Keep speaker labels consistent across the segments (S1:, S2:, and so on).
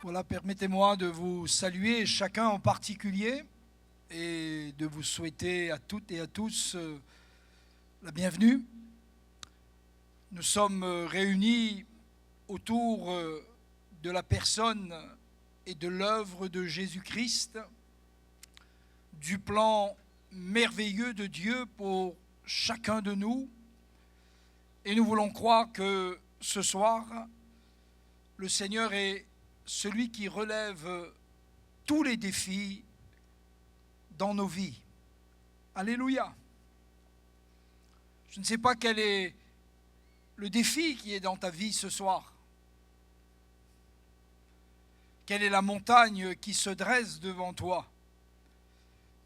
S1: Voilà, permettez-moi de vous saluer chacun en particulier et de vous souhaiter à toutes et à tous la bienvenue. Nous sommes réunis autour de la personne et de l'œuvre de Jésus-Christ, du plan merveilleux de Dieu pour chacun de nous. Et nous voulons croire que ce soir, le Seigneur est celui qui relève tous les défis dans nos vies. Alléluia. Je ne sais pas quel est le défi qui est dans ta vie ce soir. Quelle est la montagne qui se dresse devant toi?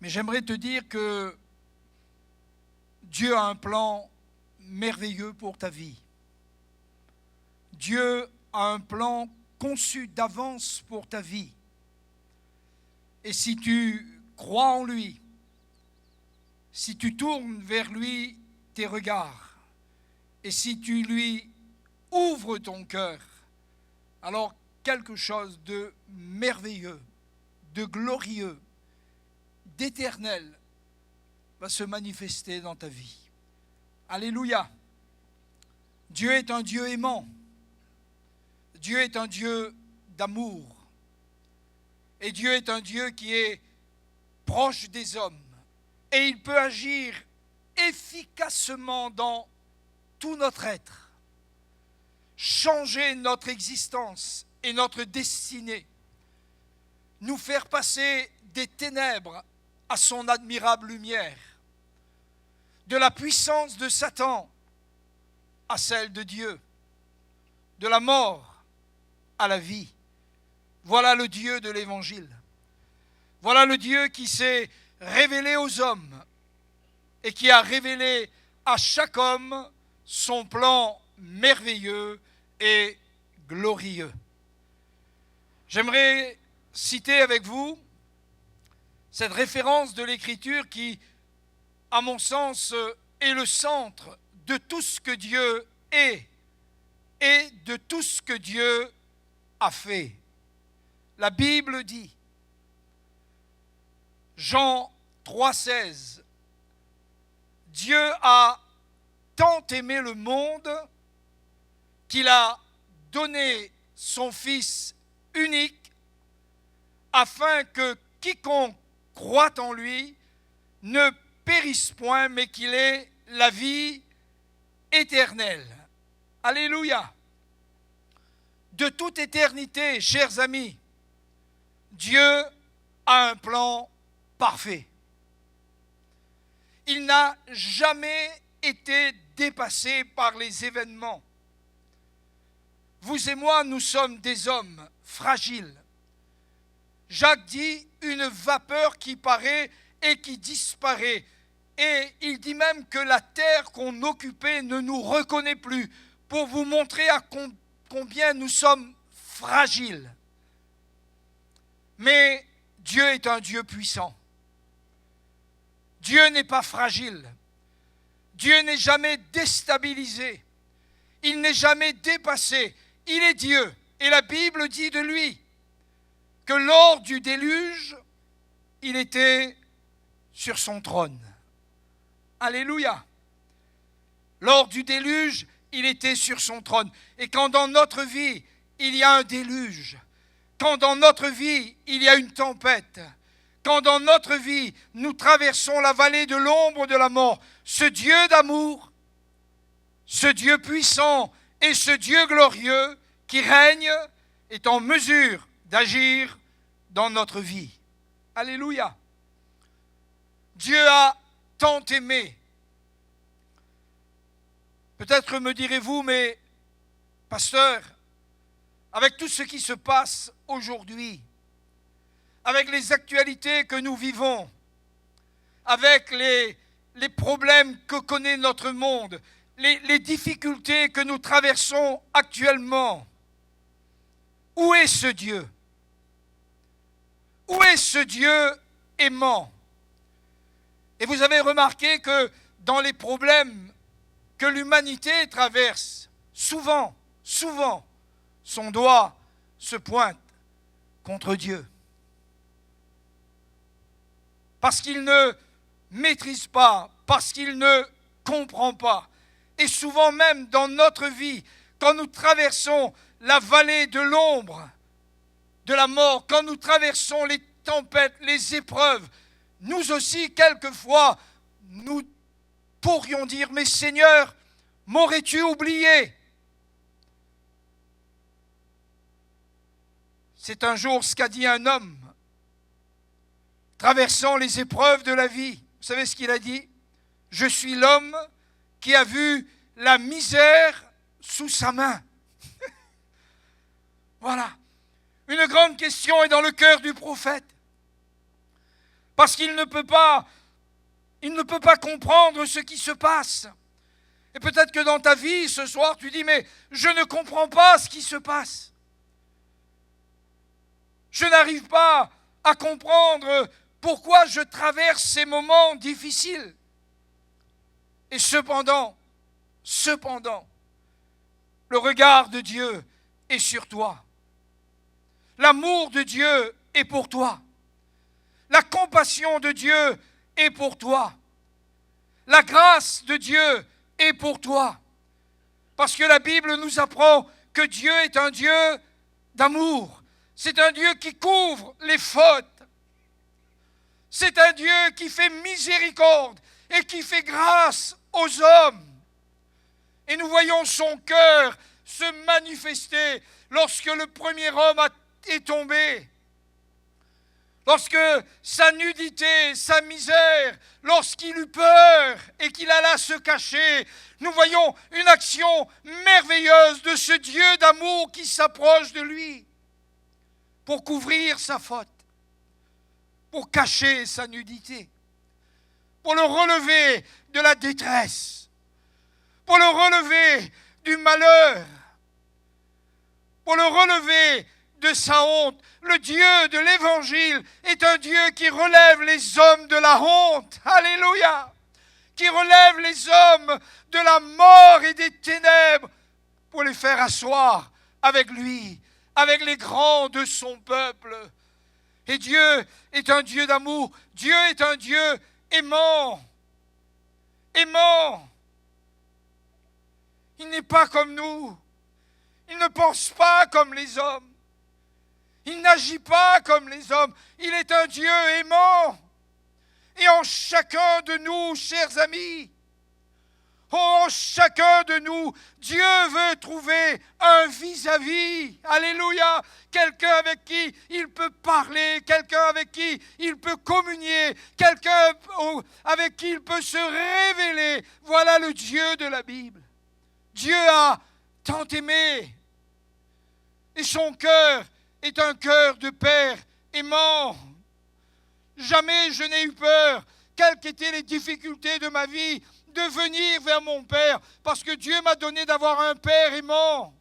S1: Mais j'aimerais te dire que Dieu a un plan merveilleux pour ta vie. Dieu a un plan conçu d'avance pour ta vie. Et si tu crois en lui, si tu tournes vers lui tes regards, et si tu lui ouvres ton cœur, alors quelque chose de merveilleux, de glorieux, d'éternel va se manifester dans ta vie. Alléluia. Dieu est un Dieu aimant. Dieu est un Dieu d'amour. Et Dieu est un Dieu qui est proche des hommes. Et il peut agir efficacement dans tout notre être, changer notre existence et notre destinée, nous faire passer des ténèbres à son admirable lumière, de la puissance de Satan à celle de Dieu, de la mort à la vie. Voilà le Dieu de l'Évangile. Voilà le Dieu qui s'est révélé aux hommes et qui a révélé à chaque homme son plan merveilleux et glorieux. J'aimerais citer avec vous cette référence de l'Écriture qui, à mon sens, est le centre de tout ce que Dieu est et de tout ce que Dieu a fait. La Bible dit, Jean 3,16, Dieu a tant aimé le monde qu'il a donné son Fils unique afin que quiconque croit en lui ne périsse point, mais qu'il ait la vie éternelle. Alléluia. De toute éternité, chers amis, Dieu a un plan parfait. Il n'a jamais été dépassé par les événements. Vous et moi, nous sommes des hommes fragiles. Jacques dit une vapeur qui paraît et qui disparaît. Et il dit même que la terre qu'on occupait ne nous reconnaît plus, pour vous montrer à combien nous sommes fragiles. Mais Dieu est un Dieu puissant. Dieu n'est pas fragile. Dieu n'est jamais déstabilisé. Il n'est jamais dépassé. Il est Dieu. Et la Bible dit de lui que lors du déluge, il était sur son trône. Alléluia. Lors du déluge, il était sur son trône. Et quand dans notre vie, il y a un déluge, quand dans notre vie, il y a une tempête, quand dans notre vie, nous traversons la vallée de l'ombre de la mort, ce Dieu d'amour, ce Dieu puissant et ce Dieu glorieux qui règne est en mesure d'agir dans notre vie. Alléluia. Dieu a tant aimé. Peut-être me direz-vous, mais pasteur, avec tout ce qui se passe aujourd'hui, avec les actualités que nous vivons, avec les problèmes que connaît notre monde, les difficultés que nous traversons actuellement, où est ce Dieu? Où est ce Dieu aimant? Et vous avez remarqué que dans les problèmes que l'humanité traverse, souvent, son doigt se pointe contre Dieu. Parce qu'il ne maîtrise pas, parce qu'il ne comprend pas. Et souvent même dans notre vie, quand nous traversons la vallée de l'ombre de la mort, quand nous traversons les tempêtes, les épreuves, nous aussi, quelquefois, nous pourrions dire, mais Seigneur, m'aurais-tu oublié? C'est un jour ce qu'a dit un homme, traversant les épreuves de la vie. Vous savez ce qu'il a dit? Je suis l'homme qui a vu la misère sous sa main. Voilà. Une grande question est dans le cœur du prophète. Parce qu'il ne peut pas comprendre ce qui se passe. Et peut-être que dans ta vie, ce soir, tu dis, mais je ne comprends pas ce qui se passe. Je n'arrive pas à comprendre pourquoi je traverse ces moments difficiles. Et cependant, le regard de Dieu est sur toi. L'amour de Dieu est pour toi. La compassion de Dieu est pour toi. La grâce de Dieu est pour toi. Parce que la Bible nous apprend que Dieu est un Dieu d'amour. C'est un Dieu qui couvre les fautes. C'est un Dieu qui fait miséricorde et qui fait grâce aux hommes. Et nous voyons son cœur se manifester lorsque le premier homme est tombé. Lorsque sa nudité, sa misère, lorsqu'il eut peur et qu'il alla se cacher, nous voyons une action merveilleuse de ce Dieu d'amour qui s'approche de lui pour couvrir sa faute, pour cacher sa nudité, pour le relever de la détresse, pour le relever du malheur, pour le relever de sa honte. Le Dieu de l'Évangile est un Dieu qui relève les hommes de la honte. Alléluia! Qui relève les hommes de la mort et des ténèbres pour les faire asseoir avec lui, avec les grands de son peuple. Et Dieu est un Dieu d'amour. Dieu est un Dieu aimant. Aimant. Il n'est pas comme nous. Il ne pense pas comme les hommes. Il n'agit pas comme les hommes. Il est un Dieu aimant. Et en chacun de nous, chers amis, en chacun de nous, Dieu veut trouver un vis-à-vis. Alléluia. Quelqu'un avec qui il peut parler, quelqu'un avec qui il peut communier, quelqu'un avec qui il peut se révéler. Voilà le Dieu de la Bible. Dieu a tant aimé. Et son cœur est un cœur de père aimant. Jamais je n'ai eu peur, quelles qu'étaient les difficultés de ma vie, de venir vers mon Père, parce que Dieu m'a donné d'avoir un Père aimant.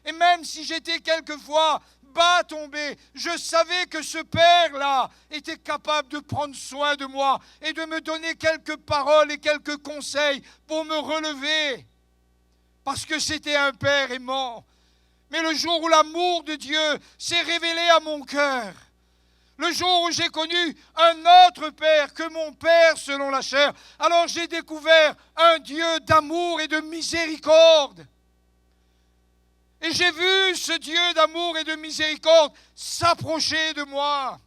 S1: Et même si j'étais quelquefois bas tombé, je savais que ce Père-là était capable de prendre soin de moi et de me donner quelques paroles et quelques conseils pour me relever, parce que c'était un Père aimant. Mais le jour où l'amour de Dieu s'est révélé à mon cœur, le jour où j'ai connu un autre Père que mon Père selon la chair, alors j'ai découvert un Dieu d'amour et de miséricorde. Et j'ai vu ce Dieu d'amour et de miséricorde s'approcher de moi,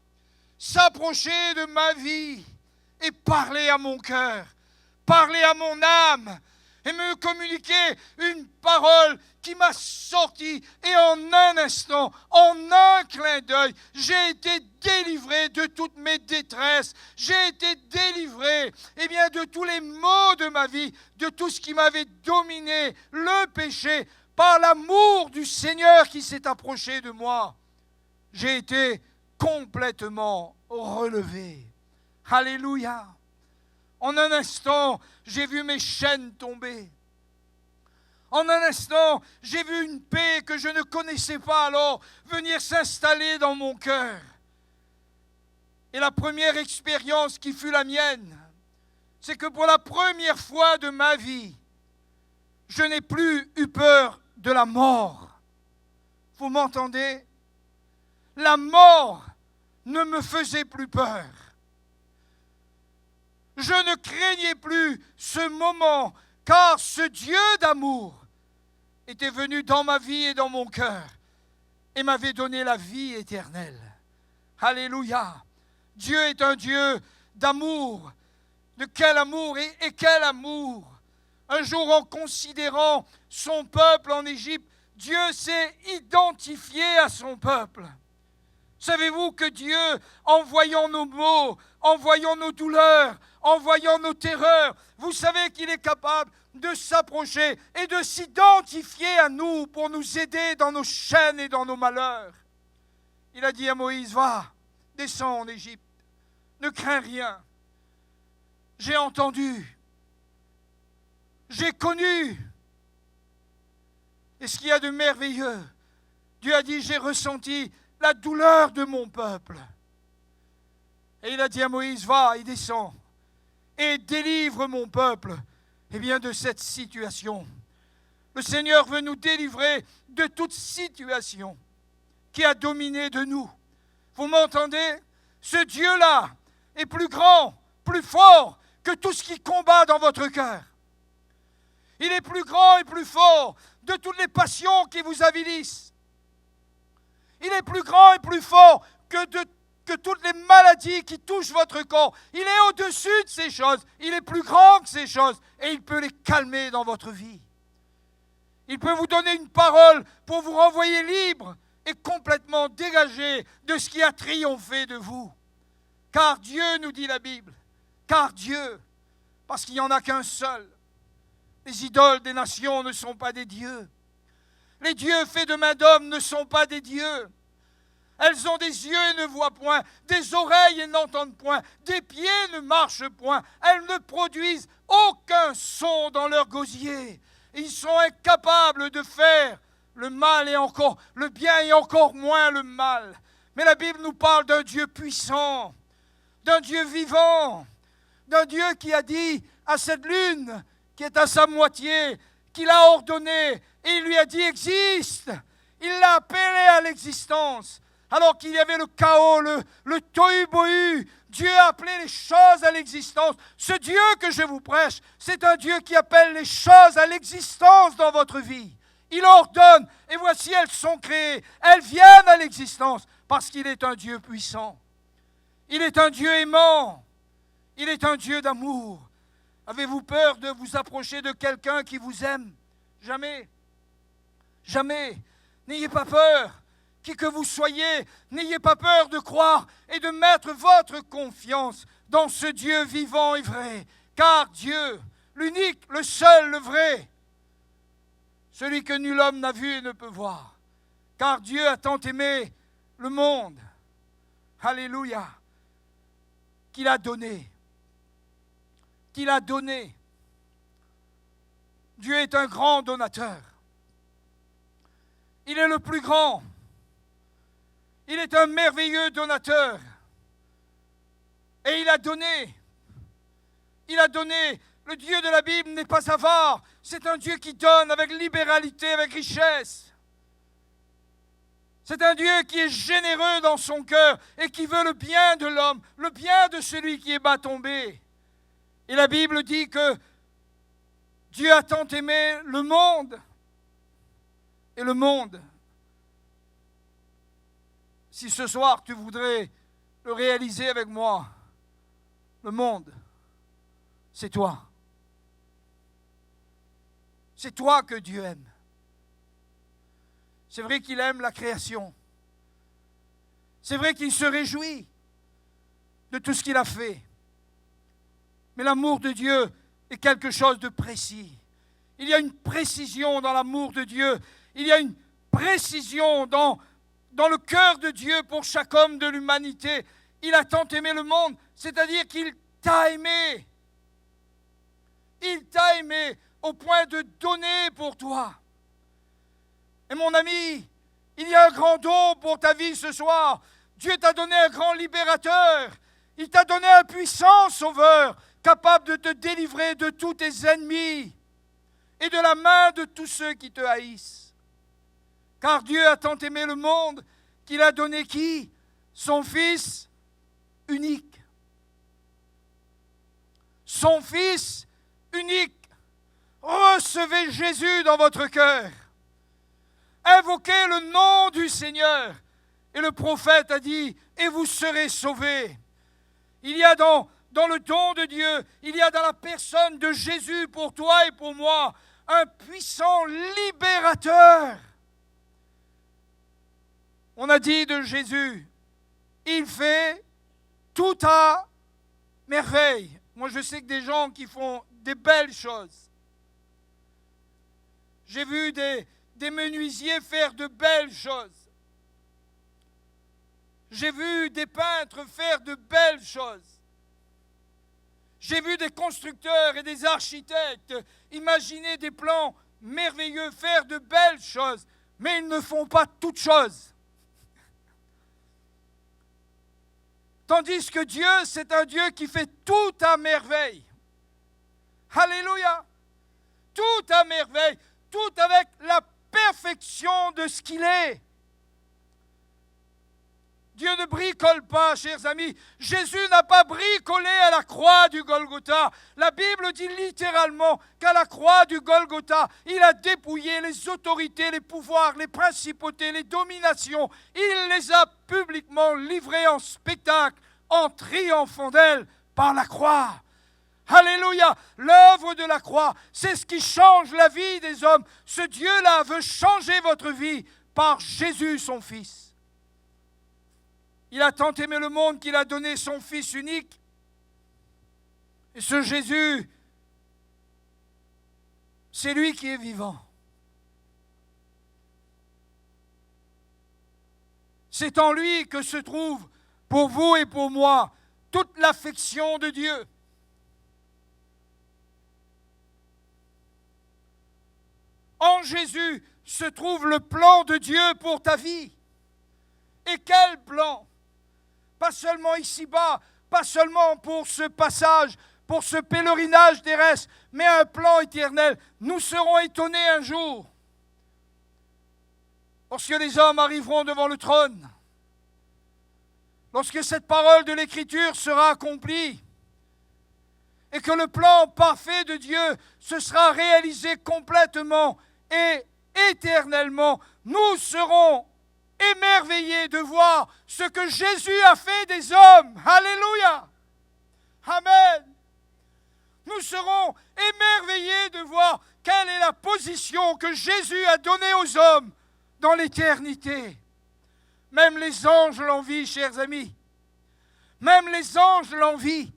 S1: s'approcher de ma vie et parler à mon cœur, parler à mon âme et me communiquer une parole qui m'a sorti, et en un instant, en un clin d'œil, j'ai été délivré de toutes mes détresses, j'ai été délivré de tous les maux de ma vie, de tout ce qui m'avait dominé, le péché, par l'amour du Seigneur qui s'est approché de moi. J'ai été complètement relevé. Alléluia! En un instant, j'ai vu mes chaînes tomber. En un instant, j'ai vu une paix que je ne connaissais pas alors venir s'installer dans mon cœur. Et la première expérience qui fut la mienne, c'est que pour la première fois de ma vie, je n'ai plus eu peur de la mort. Vous m'entendez? la mort ne me faisait plus peur. Je ne craignais plus ce moment, car ce Dieu d'amour était venu dans ma vie et dans mon cœur et m'avait donné la vie éternelle. Alléluia! Dieu est un Dieu d'amour. De quel amour et quel amour! Un jour, en considérant son peuple en Égypte, Dieu s'est identifié à son peuple. Savez-vous que Dieu, en voyant nos maux, en voyant nos douleurs, en voyant nos terreurs, vous savez qu'il est capable de s'approcher et de s'identifier à nous pour nous aider dans nos chaînes et dans nos malheurs. Il a dit à Moïse, va, descends en Égypte, ne crains rien. J'ai entendu, j'ai connu. Et ce qu'il y a de merveilleux, Dieu a dit, j'ai ressenti la douleur de mon peuple. Et il a dit à Moïse, va et descends et délivre mon peuple de cette situation. Le Seigneur veut nous délivrer de toute situation qui a dominé de nous. Vous m'entendez? Ce Dieu-là est plus grand, plus fort que tout ce qui combat dans votre cœur. Il est plus grand et plus fort de toutes les passions qui vous avilissent. Il est plus grand et plus fort que toutes les maladies qui touchent votre corps. Il est au-dessus de ces choses. Il est plus grand que ces choses. Et il peut les calmer dans votre vie. Il peut vous donner une parole pour vous renvoyer libre et complètement dégagé de ce qui a triomphé de vous. Car Dieu, nous dit la Bible, car Dieu, parce qu'il n'y en a qu'un seul. Les idoles des nations ne sont pas des dieux. Les dieux faits de main d'homme ne sont pas des dieux. Elles ont des yeux et ne voient point, des oreilles et n'entendent point, des pieds ne marchent point. Elles ne produisent aucun son dans leur gosier. Ils sont incapables de faire le mal et encore le bien et encore moins le mal. Mais la Bible nous parle d'un Dieu puissant, d'un Dieu vivant, d'un Dieu qui a dit à cette lune qui est à sa moitié, qu'il a ordonné, et il lui a dit existe. Il l'a appelé à l'existence. Alors qu'il y avait le chaos, le tohu-bohu, Dieu a appelé les choses à l'existence. Ce Dieu que je vous prêche, c'est un Dieu qui appelle les choses à l'existence dans votre vie. Il ordonne, et voici elles sont créées. Elles viennent à l'existence parce qu'il est un Dieu puissant. Il est un Dieu aimant. Il est un Dieu d'amour. Avez-vous peur de vous approcher de quelqu'un qui vous aime? Jamais. Jamais. N'ayez pas peur. Qui que vous soyez, n'ayez pas peur de croire et de mettre votre confiance dans ce Dieu vivant et vrai. Car Dieu, l'unique, le seul, le vrai, celui que nul homme n'a vu et ne peut voir. Car Dieu a tant aimé le monde, alléluia, qu'il a donné. Qu'il a donné. Dieu est un grand donateur. Il est le plus grand. Il est un merveilleux donateur. Et il a donné. Il a donné. Le Dieu de la Bible n'est pas avare. C'est un Dieu qui donne avec libéralité, avec richesse. C'est un Dieu qui est généreux dans son cœur et qui veut le bien de l'homme, le bien de celui qui est bas tombé. Et la Bible dit que Dieu a tant aimé le monde. Et le monde, si ce soir tu voudrais le réaliser avec moi, le monde, c'est toi. C'est toi que Dieu aime. C'est vrai qu'il aime la création. C'est vrai qu'il se réjouit de tout ce qu'il a fait. Mais l'amour de Dieu est quelque chose de précis. Il y a une précision dans l'amour de Dieu. Il y a une précision dans le cœur de Dieu pour chaque homme de l'humanité. Il a tant aimé le monde, c'est-à-dire qu'il t'a aimé. Il t'a aimé au point de donner pour toi. Et mon ami, il y a un grand don pour ta vie ce soir. Dieu t'a donné un grand libérateur. Il t'a donné un puissant sauveur, capable de te délivrer de tous tes ennemis et de la main de tous ceux qui te haïssent. Car Dieu a tant aimé le monde qu'il a donné qui? Son Fils unique. Son Fils unique. Recevez Jésus dans votre cœur. Invoquez le nom du Seigneur. Et le prophète a dit, et vous serez sauvés. Il y a dans le don de Dieu, il y a dans la personne de Jésus pour toi et pour moi, un puissant libérateur. On a dit de Jésus, il fait tout à merveille. Moi, je sais que des gens qui font des belles choses. J'ai vu des menuisiers faire de belles choses. J'ai vu des peintres faire de belles choses. J'ai vu des constructeurs et des architectes imaginer des plans merveilleux, faire de belles choses, mais ils ne font pas toutes choses. Tandis que Dieu, c'est un Dieu qui fait tout à merveille. Alléluia! Tout à merveille, tout avec la perfection de ce qu'il est. Dieu ne bricole pas, chers amis. Jésus n'a pas bricolé à la croix du Golgotha. La Bible dit littéralement qu'à la croix du Golgotha, il a dépouillé les autorités, les pouvoirs, les principautés, les dominations. Il les a publiquement livrées en spectacle, en triomphant d'elles par la croix. Alléluia! L'œuvre de la croix, c'est ce qui change la vie des hommes. Ce Dieu-là veut changer votre vie par Jésus, son Fils. Il a tant aimé le monde qu'il a donné son Fils unique. Et ce Jésus, c'est lui qui est vivant. C'est en lui que se trouve, pour vous et pour moi, toute l'affection de Dieu. En Jésus se trouve le plan de Dieu pour ta vie. Et quel plan! Pas seulement ici-bas, pas seulement pour ce passage, pour ce pèlerinage terrestre, mais un plan éternel. Nous serons étonnés un jour, lorsque les hommes arriveront devant le trône, lorsque cette parole de l'Écriture sera accomplie, et que le plan parfait de Dieu se sera réalisé complètement et éternellement, nous serons émerveillés de voir ce que Jésus a fait des hommes. Alléluia! Amen! Nous serons émerveillés de voir quelle est la position que Jésus a donnée aux hommes dans l'éternité. Même les anges l'envient, chers amis. Même les anges l'envient.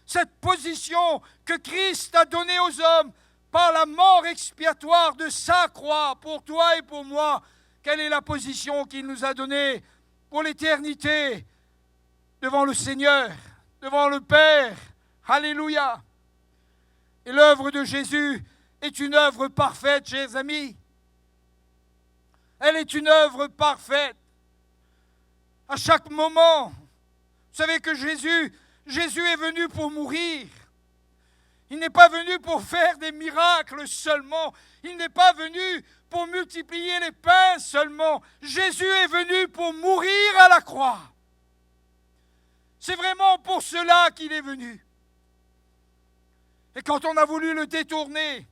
S1: Cette position que Christ a donnée aux hommes par la mort expiatoire de sa croix pour toi et pour moi. Quelle est la position qu'il nous a donnée pour l'éternité devant le Seigneur, devant le Père. Alléluia. Et l'œuvre de Jésus est une œuvre parfaite, chers amis. Elle est une œuvre parfaite. À chaque moment, vous savez que Jésus est venu pour mourir. Il n'est pas venu pour faire des miracles seulement. Il n'est pas venu pour multiplier les pains seulement. Jésus est venu pour mourir à la croix. C'est vraiment pour cela qu'il est venu. Et quand on a voulu le détourner,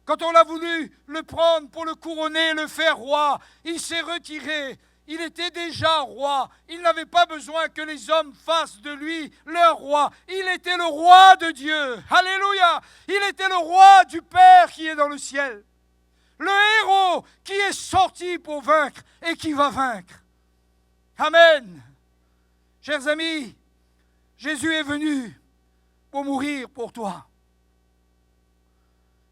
S1: quand on a voulu le prendre pour le couronner, le faire roi, il s'est retiré. Il était déjà roi. Il n'avait pas besoin que les hommes fassent de lui leur roi. Il était le roi de Dieu. Alléluia! Il était le roi du Père qui est dans le ciel. Le héros qui est sorti pour vaincre et qui va vaincre. Amen. Chers amis, Jésus est venu pour mourir pour toi.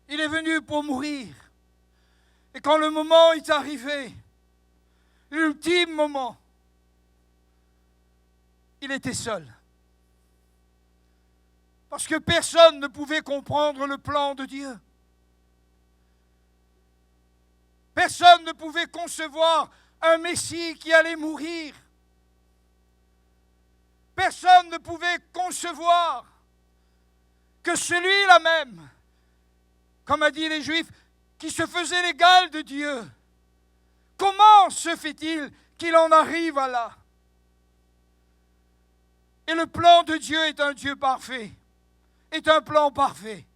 S1: Il est venu pour mourir. Et quand le moment est arrivé, l'ultime moment, il était seul. Parce que personne ne pouvait comprendre le plan de Dieu. Personne ne pouvait concevoir un Messie qui allait mourir. Personne ne pouvait concevoir que celui-là même, comme a dit les Juifs, qui se faisait l'égal de Dieu, comment se fait-il qu'il en arrive à là. Et le plan de Dieu est un Dieu parfait, est un plan parfait.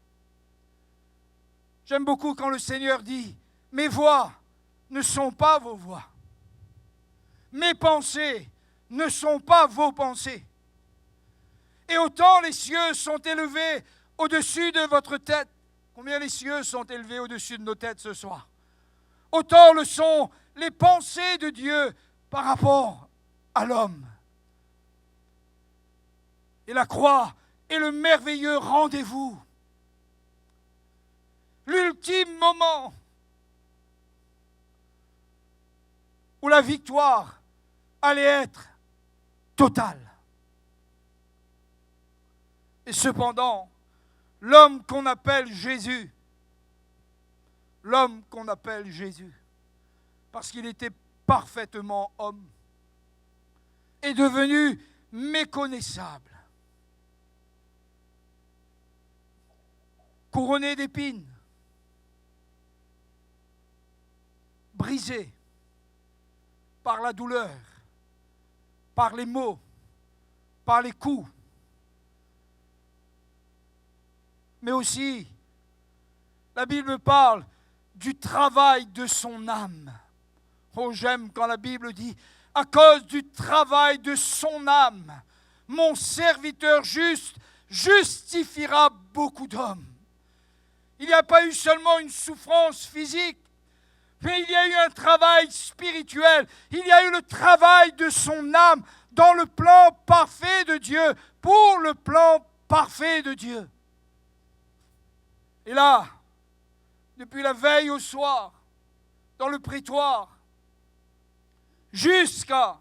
S1: J'aime beaucoup quand le Seigneur dit, mes voies ne sont pas vos voies. Mes pensées ne sont pas vos pensées. Et autant les cieux sont élevés au-dessus de votre tête. Combien les cieux sont élevés au-dessus de nos têtes ce soir? Autant le sont les pensées de Dieu par rapport à l'homme. Et la croix est le merveilleux rendez-vous. L'ultime moment où la victoire allait être totale. Et cependant, l'homme qu'on appelle Jésus, parce qu'il était parfaitement homme, est devenu méconnaissable, couronné d'épines, brisé par la douleur, par les maux, par les coups, mais aussi, la Bible parle du travail de son âme. Oh, j'aime quand la Bible dit, à cause du travail de son âme, mon serviteur juste justifiera beaucoup d'hommes. Il n'y a pas eu seulement une souffrance physique, mais il y a eu un travail spirituel. Il y a eu le travail de son âme dans le plan parfait de Dieu, pour le plan parfait de Dieu. Et là, depuis la veille au soir, dans le prétoire, jusqu'à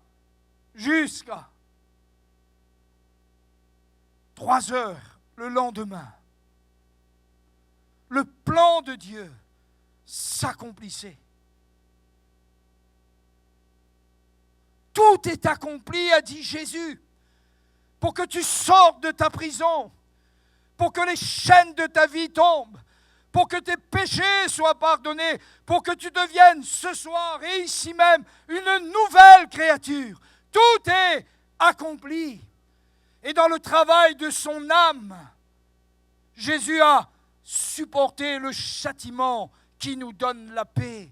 S1: 3 heures le lendemain, le plan de Dieu s'accomplissait. Tout est accompli, a dit Jésus, pour que tu sortes de ta prison, pour que les chaînes de ta vie tombent, pour que tes péchés soient pardonnés, pour que tu deviennes ce soir et ici même une nouvelle créature. Tout est accompli. Et dans le travail de son âme, Jésus a supporté le châtiment qui nous donne la paix.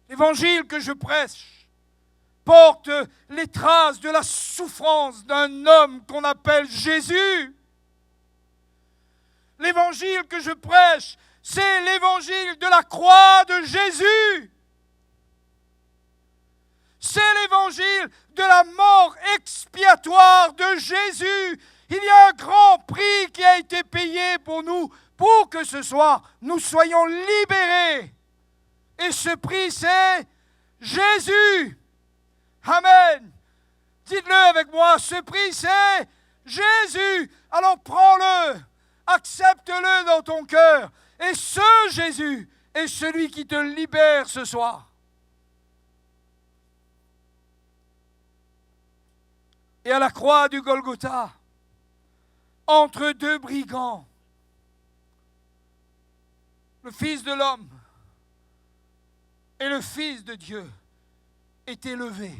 S1: L'évangile que je prêche porte les traces de la souffrance d'un homme qu'on appelle Jésus. L'évangile que je prêche, c'est l'évangile de la croix de Jésus. C'est l'évangile de la mort expiatoire de Jésus. Il y a un grand prix qui a été payé pour nous, pour que ce soir, nous soyons libérés. Et ce prix, c'est Jésus. Amen. Dites-le avec moi, ce prix c'est Jésus. Alors prends-le, accepte-le dans ton cœur. Et ce Jésus est celui qui te libère ce soir. Et à la croix du Golgotha, entre deux brigands, le Fils de l'homme et le Fils de Dieu est élevé.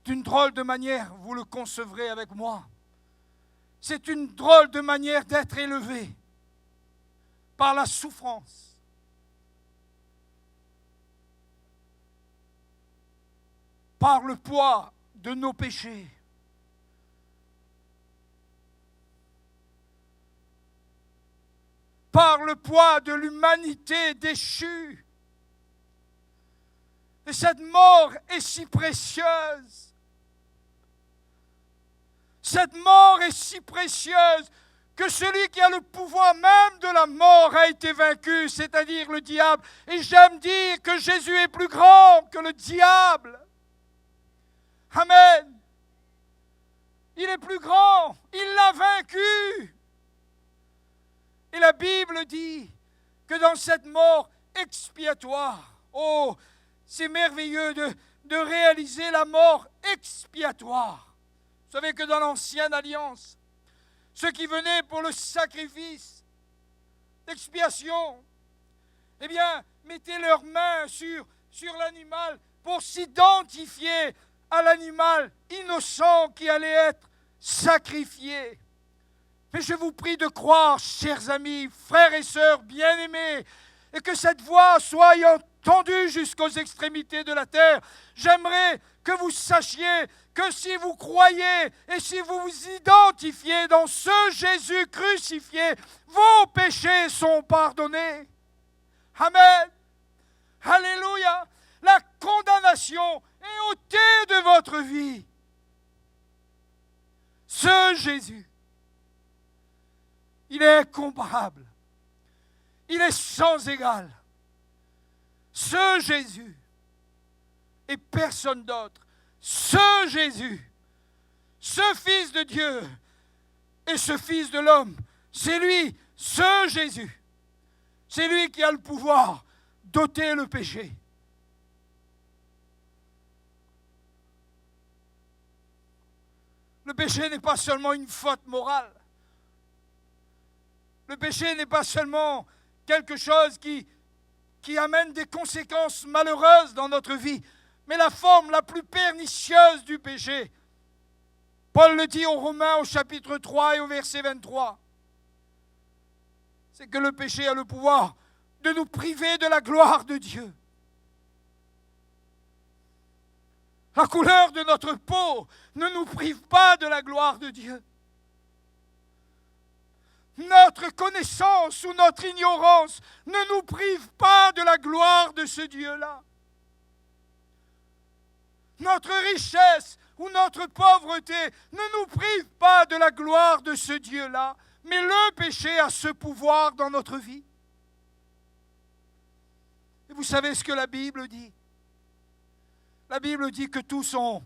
S1: D'une drôle de manière, vous le concevrez avec moi, c'est une drôle de manière d'être élevé par la souffrance. Par le poids de nos péchés. Par le poids de l'humanité déchue. Et cette mort est si précieuse. Cette mort est si précieuse que celui qui a le pouvoir même de la mort a été vaincu, c'est-à-dire le diable. Et j'aime dire que Jésus est plus grand que le diable. Amen. Il est plus grand, il l'a vaincu. Et la Bible dit que dans cette mort expiatoire, oh, c'est merveilleux de réaliser la mort expiatoire. Vous savez que dans l'Ancienne Alliance, ceux qui venaient pour le sacrifice d'expiation, eh bien, mettaient leurs mains sur l'animal pour s'identifier à l'animal innocent qui allait être sacrifié. Mais je vous prie de croire, chers amis, frères et sœurs bien-aimés, et que cette voix soit entendue jusqu'aux extrémités de la terre. J'aimerais que vous sachiez que si vous croyez et si vous vous identifiez dans ce Jésus crucifié, vos péchés sont pardonnés. Amen. Alléluia. La condamnation est ôtée de votre vie. Ce Jésus, il est incomparable. Il est sans égal. Ce Jésus et personne d'autre. Ce Jésus, ce Fils de Dieu et ce Fils de l'homme, c'est lui, ce Jésus. C'est lui qui a le pouvoir d'ôter le péché. Le péché n'est pas seulement une faute morale. Le péché n'est pas seulement quelque chose qui amène des conséquences malheureuses dans notre vie, mais la forme la plus pernicieuse du péché. Paul le dit aux Romains au chapitre 3 et au verset 23. C'est que le péché a le pouvoir de nous priver de la gloire de Dieu. La couleur de notre peau ne nous prive pas de la gloire de Dieu. Notre connaissance ou notre ignorance ne nous prive pas de la gloire de ce Dieu-là. Notre richesse ou notre pauvreté ne nous prive pas de la gloire de ce Dieu-là, mais le péché a ce pouvoir dans notre vie. Et vous savez ce que la Bible dit? La Bible dit que tous sont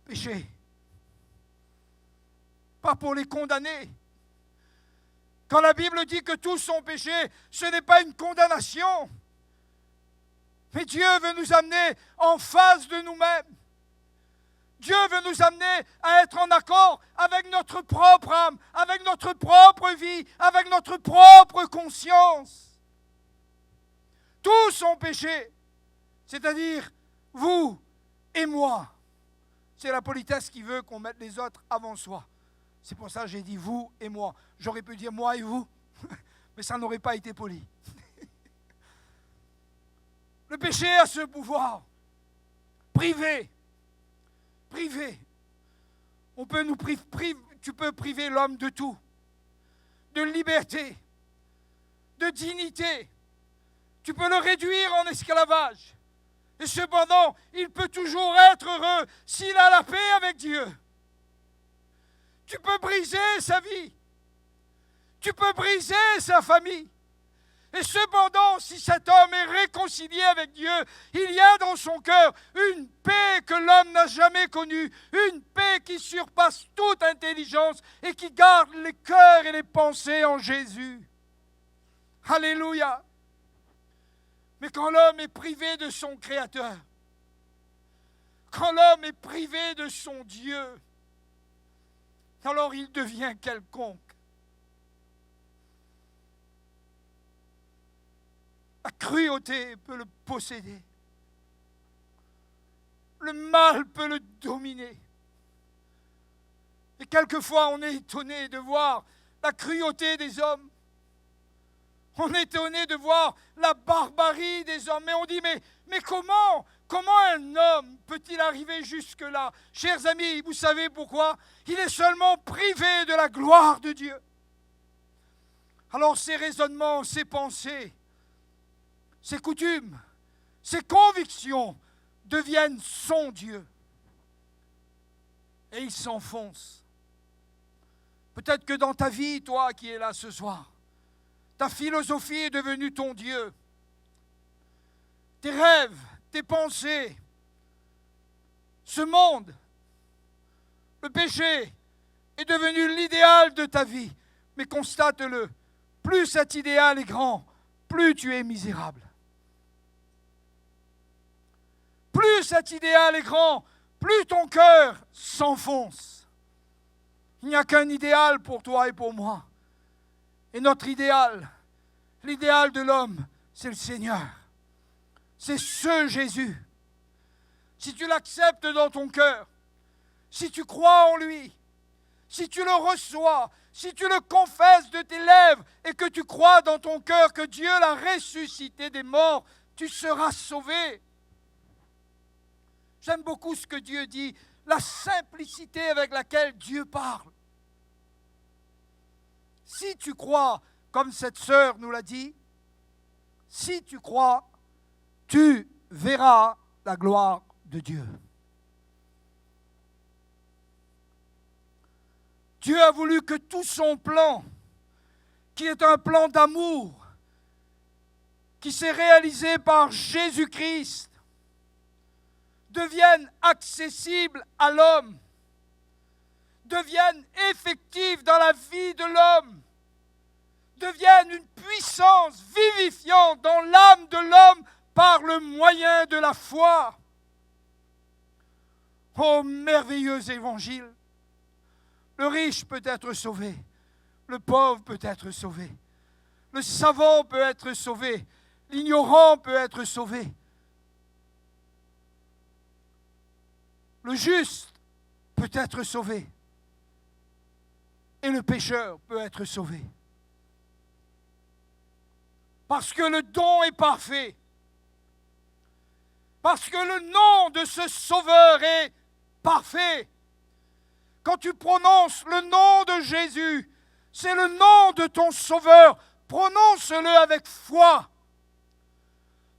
S1: péchés. Pas pour les condamner. Quand la Bible dit que tous sont péchés, ce n'est pas une condamnation. Mais Dieu veut nous amener en face de nous-mêmes. Dieu veut nous amener à être en accord avec notre propre âme, avec notre propre vie, avec notre propre conscience. Tous sont péchés, c'est-à-dire vous et moi. C'est la politesse qui veut qu'on mette les autres avant soi. C'est pour ça que j'ai dit vous et moi. J'aurais pu dire moi et vous, mais ça n'aurait pas été poli. Le péché a ce pouvoir. Privé. On peut nous tu peux priver l'homme de tout. De liberté. De dignité. Tu peux le réduire en esclavage. Et cependant, il peut toujours être heureux s'il a la paix avec Dieu. Tu peux briser sa vie. Tu peux briser sa famille. Et cependant, si cet homme est réconcilié avec Dieu, il y a dans son cœur une paix que l'homme n'a jamais connue, une paix qui surpasse toute intelligence et qui garde les cœurs et les pensées en Jésus. Alléluia. Mais quand l'homme est privé de son Créateur, quand l'homme est privé de son Dieu, alors il devient quelconque. La cruauté peut le posséder. Le mal peut le dominer. Et quelquefois, on est étonné de voir la cruauté des hommes. On est étonné de voir la barbarie des hommes. Mais on dit, mais comment un homme peut-il arriver jusque-là? Chers amis, vous savez pourquoi? Il est seulement privé de la gloire de Dieu. Alors ses raisonnements, ses pensées, ses coutumes, ses convictions deviennent son Dieu. Et il s'enfonce. Peut-être que dans ta vie, toi qui es là ce soir, ta philosophie est devenue ton Dieu. Tes rêves, tes pensées, ce monde, le péché est devenu l'idéal de ta vie. Mais constate-le, plus cet idéal est grand, plus tu es misérable. Plus cet idéal est grand, plus ton cœur s'enfonce. Il n'y a qu'un idéal pour toi et pour moi. Et notre idéal, l'idéal de l'homme, c'est le Seigneur. C'est ce Jésus. Si tu l'acceptes dans ton cœur, si tu crois en lui, si tu le reçois, si tu le confesses de tes lèvres et que tu crois dans ton cœur que Dieu l'a ressuscité des morts, tu seras sauvé. J'aime beaucoup ce que Dieu dit, la simplicité avec laquelle Dieu parle. Si tu crois, comme cette sœur nous l'a dit, si tu crois, tu verras la gloire de Dieu. Dieu a voulu que tout son plan, qui est un plan d'amour, qui s'est réalisé par Jésus-Christ, devienne accessible à l'homme, devienne effectif dans la vie de l'homme, devienne une puissance vivifiante dans l'âme de l'homme par le moyen de la foi. Oh, merveilleux évangile! Le riche peut être sauvé, le pauvre peut être sauvé, le savant peut être sauvé, l'ignorant peut être sauvé. Le juste peut être sauvé et le pécheur peut être sauvé. Parce que le don est parfait, parce que le nom de ce Sauveur est parfait. Quand tu prononces le nom de Jésus, c'est le nom de ton Sauveur. Prononce-le avec foi.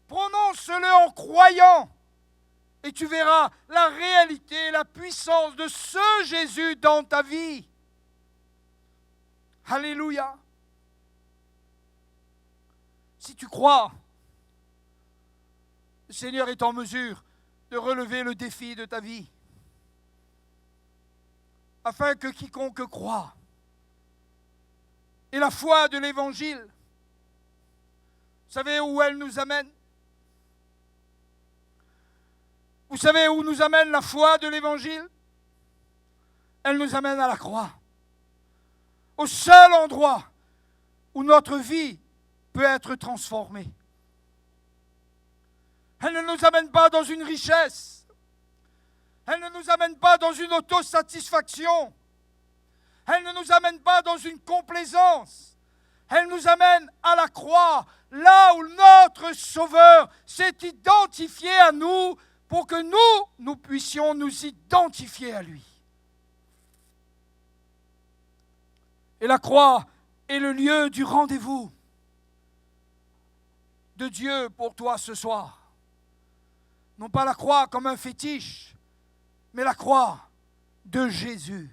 S1: Prononce-le en croyant. Et tu verras la réalité, la puissance de ce Jésus dans ta vie. Alléluia. Si tu crois, le Seigneur est en mesure de relever le défi de ta vie, afin que quiconque croit. Et la foi de l'Évangile, vous savez où elle nous amène? Vous savez où nous amène la foi de l'Évangile? Elle nous amène à la croix. Au seul endroit où notre vie peut être transformée. Elle ne nous amène pas dans une richesse. Elle ne nous amène pas dans une autosatisfaction. Elle ne nous amène pas dans une complaisance. Elle nous amène à la croix, là où notre Sauveur s'est identifié à nous pour que nous puissions nous identifier à lui. Et la croix est le lieu du rendez-vous de Dieu pour toi ce soir. Non pas la croix comme un fétiche, mais la croix de Jésus.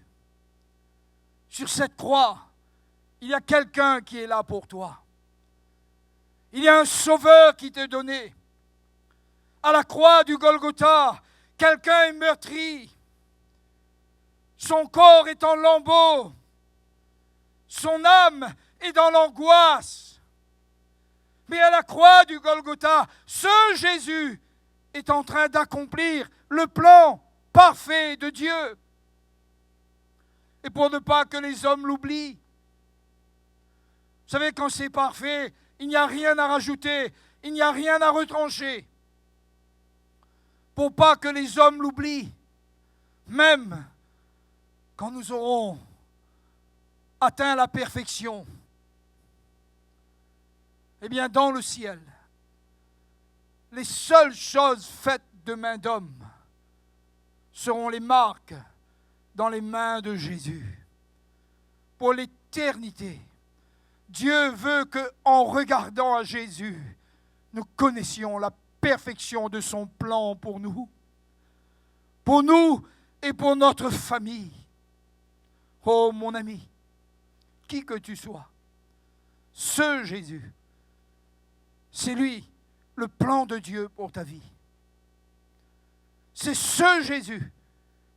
S1: Sur cette croix, il y a quelqu'un qui est là pour toi. Il y a un sauveur qui t'est donné. À la croix du Golgotha, quelqu'un est meurtri. Son corps est en lambeaux. Son âme est dans l'angoisse. Mais à la croix du Golgotha, ce Jésus est en train d'accomplir le plan parfait de Dieu. Et pour ne pas que les hommes l'oublient, vous savez, quand c'est parfait, il n'y a rien à rajouter, il n'y a rien à retrancher. Pour pas que les hommes l'oublient, même quand nous aurons atteint la perfection, eh bien, dans le ciel, les seules choses faites de main d'homme seront les marques dans les mains de Jésus. Pour l'éternité, Dieu veut qu'en regardant à Jésus, nous connaissions la perfection de son plan pour nous et pour notre famille. Oh mon ami, qui que tu sois, ce Jésus, c'est lui, le plan de Dieu pour ta vie. C'est ce Jésus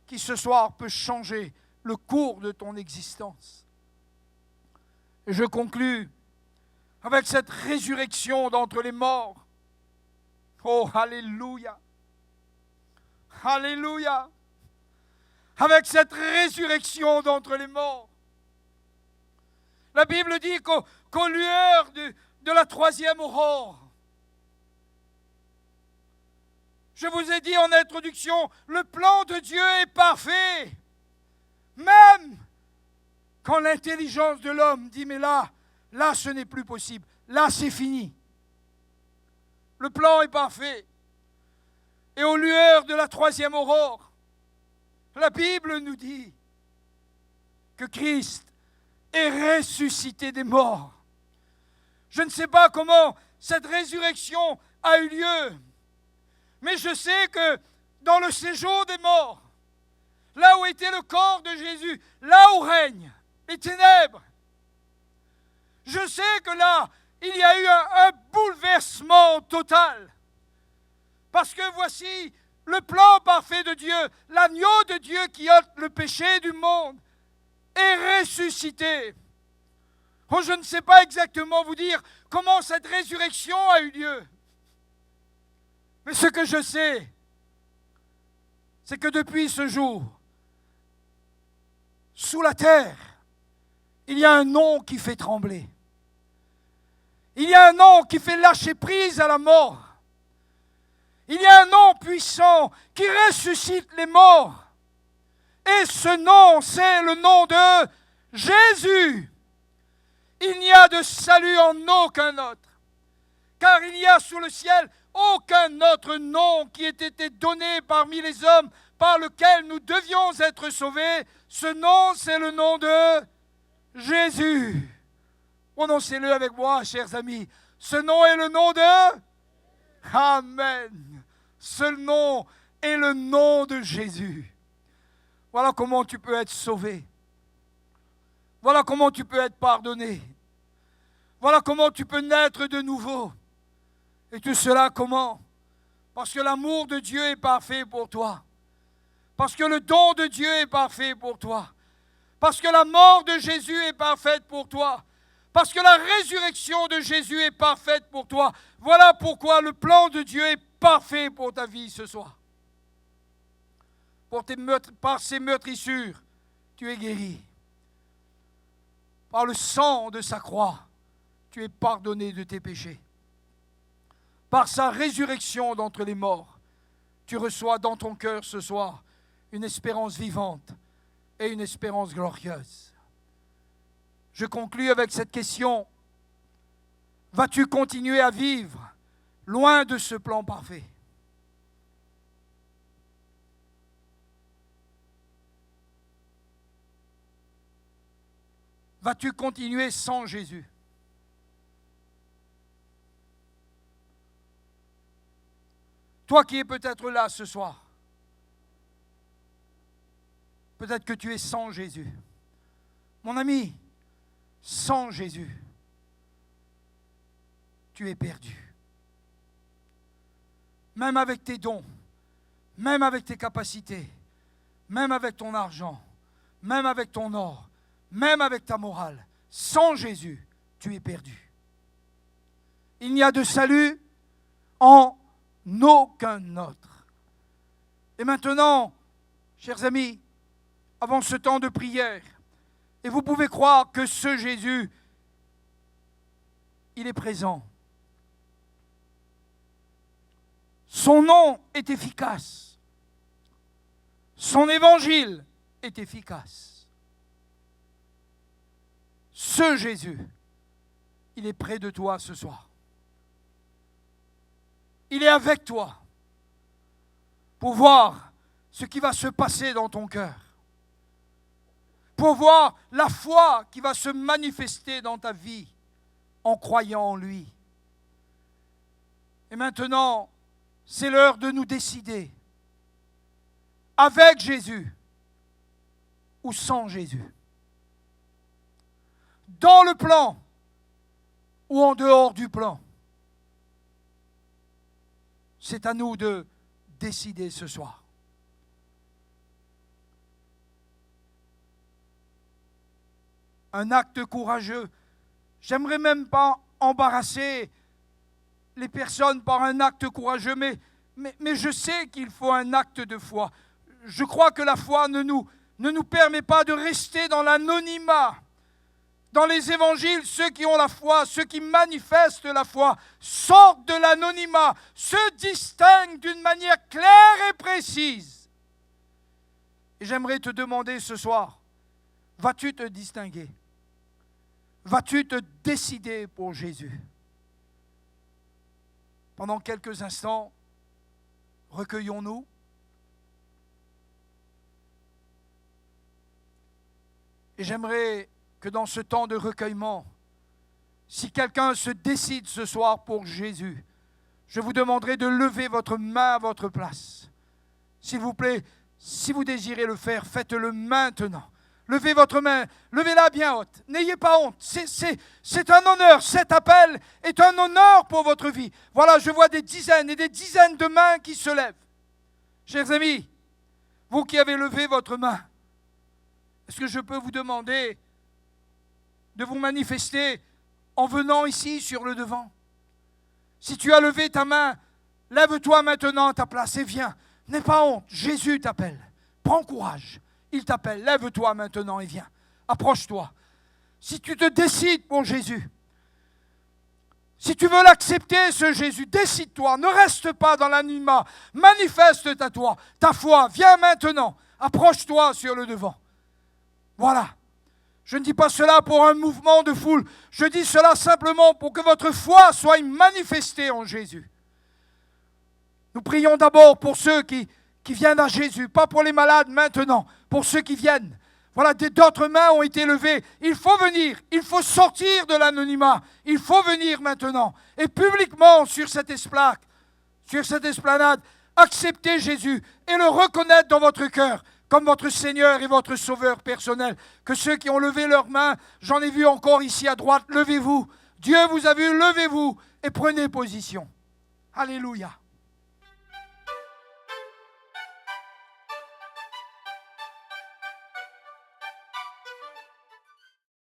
S1: qui ce soir peut changer le cours de ton existence. Et je conclus avec cette résurrection d'entre les morts. Oh, alléluia! Alléluia! avec cette résurrection d'entre les morts. La Bible dit qu'aux lueurs de la troisième aurore, je vous ai dit en introduction, le plan de Dieu est parfait. Même quand l'intelligence de l'homme dit, mais là, ce n'est plus possible. Là, c'est fini. Le plan est parfait. Et aux lueurs de la troisième aurore, la Bible nous dit que Christ est ressuscité des morts. Je ne sais pas comment cette résurrection a eu lieu, mais je sais que dans le séjour des morts, là où était le corps de Jésus, là où règnent les ténèbres, je sais que là, il y a eu un bouleversement total. Parce que voici le plan parfait de Dieu, l'agneau de Dieu qui ôte le péché du monde, est ressuscité. Oh, je ne sais pas exactement vous dire comment cette résurrection a eu lieu. Mais ce que je sais, c'est que depuis ce jour, sous la terre, il y a un nom qui fait trembler. Il y a un nom qui fait lâcher prise à la mort. Il y a un nom puissant qui ressuscite les morts. Et ce nom, c'est le nom de Jésus. Il n'y a de salut en aucun autre. Car il n'y a sous le ciel aucun autre nom qui ait été donné parmi les hommes par lequel nous devions être sauvés. Ce nom, c'est le nom de Jésus. Prononcez-le avec moi, chers amis. Ce nom est le nom de... Amen. Ce nom est le nom de Jésus. Voilà comment tu peux être sauvé. Voilà comment tu peux être pardonné. Voilà comment tu peux naître de nouveau. Et tout cela comment? Parce que l'amour de Dieu est parfait pour toi. Parce que le don de Dieu est parfait pour toi. Parce que la mort de Jésus est parfaite pour toi. Parce que la résurrection de Jésus est parfaite pour toi. Voilà pourquoi le plan de Dieu est parfait pour ta vie ce soir. Par ses meurtrissures, tu es guéri. Par le sang de sa croix, tu es pardonné de tes péchés. Par sa résurrection d'entre les morts, tu reçois dans ton cœur ce soir une espérance vivante et une espérance glorieuse. Je conclus avec cette question. Vas-tu continuer à vivre loin de ce plan parfait? Vas-tu continuer sans Jésus? Toi qui es peut-être là ce soir, peut-être que tu es sans Jésus. Mon ami, sans Jésus, tu es perdu. Même avec tes dons, même avec tes capacités, même avec ton argent, même avec ton or, même avec ta morale, sans Jésus, tu es perdu. Il n'y a de salut en aucun autre. Et maintenant, chers amis, avant ce temps de prière, et vous pouvez croire que ce Jésus, il est présent. Son nom est efficace. Son évangile est efficace. Ce Jésus, il est près de toi ce soir. Il est avec toi pour voir ce qui va se passer dans ton cœur. Pour voir la foi qui va se manifester dans ta vie en croyant en lui. Et maintenant, c'est l'heure de nous décider, avec Jésus ou sans Jésus. Dans le plan ou en dehors du plan. C'est à nous de décider ce soir. Un acte courageux. J'aimerais même pas embarrasser les personnes par un acte courageux, mais je sais qu'il faut un acte de foi. je crois que la foi ne nous permet pas de rester dans l'anonymat. Dans les évangiles, ceux qui ont la foi, ceux qui manifestent la foi, sortent de l'anonymat, se distinguent d'une manière claire et précise. Et j'aimerais te demander ce soir, vas-tu te distinguer? Vas-tu te décider pour Jésus? Pendant quelques instants, recueillons-nous. Et j'aimerais que dans ce temps de recueillement, si quelqu'un se décide ce soir pour Jésus, je vous demanderai de lever votre main à votre place. S'il vous plaît, si vous désirez le faire, faites-le maintenant. Levez votre main, levez-la bien haute. N'ayez pas honte, c'est un honneur. Cet appel est un honneur pour votre vie. Voilà, je vois des dizaines et des dizaines de mains qui se lèvent. Chers amis, vous qui avez levé votre main, est-ce que je peux vous demander de vous manifester en venant ici sur le devant? Si tu as levé ta main, lève-toi maintenant à ta place et viens. N'aie pas honte, Jésus t'appelle. Prends courage, il t'appelle. Lève-toi maintenant et viens. Approche-toi. Si tu te décides pour Jésus, si tu veux l'accepter, ce Jésus, décide-toi. Ne reste pas dans l'anonymat. Manifeste ta foi. Viens maintenant. Approche-toi sur le devant. Voilà. Je ne dis pas cela pour un mouvement de foule. Je dis cela simplement pour que votre foi soit manifestée en Jésus. Nous prions d'abord pour ceux qui viennent à Jésus, pas pour les malades maintenant, pour ceux qui viennent. Voilà, d'autres mains ont été levées. Il faut venir, il faut sortir de l'anonymat. Il faut venir maintenant. Et publiquement sur cette esplanade, accepter Jésus et le reconnaître dans votre cœur comme votre Seigneur et votre Sauveur personnel. Que ceux qui ont levé leurs mains, j'en ai vu encore ici à droite, levez-vous. Dieu vous a vu, levez-vous et prenez position. Alléluia.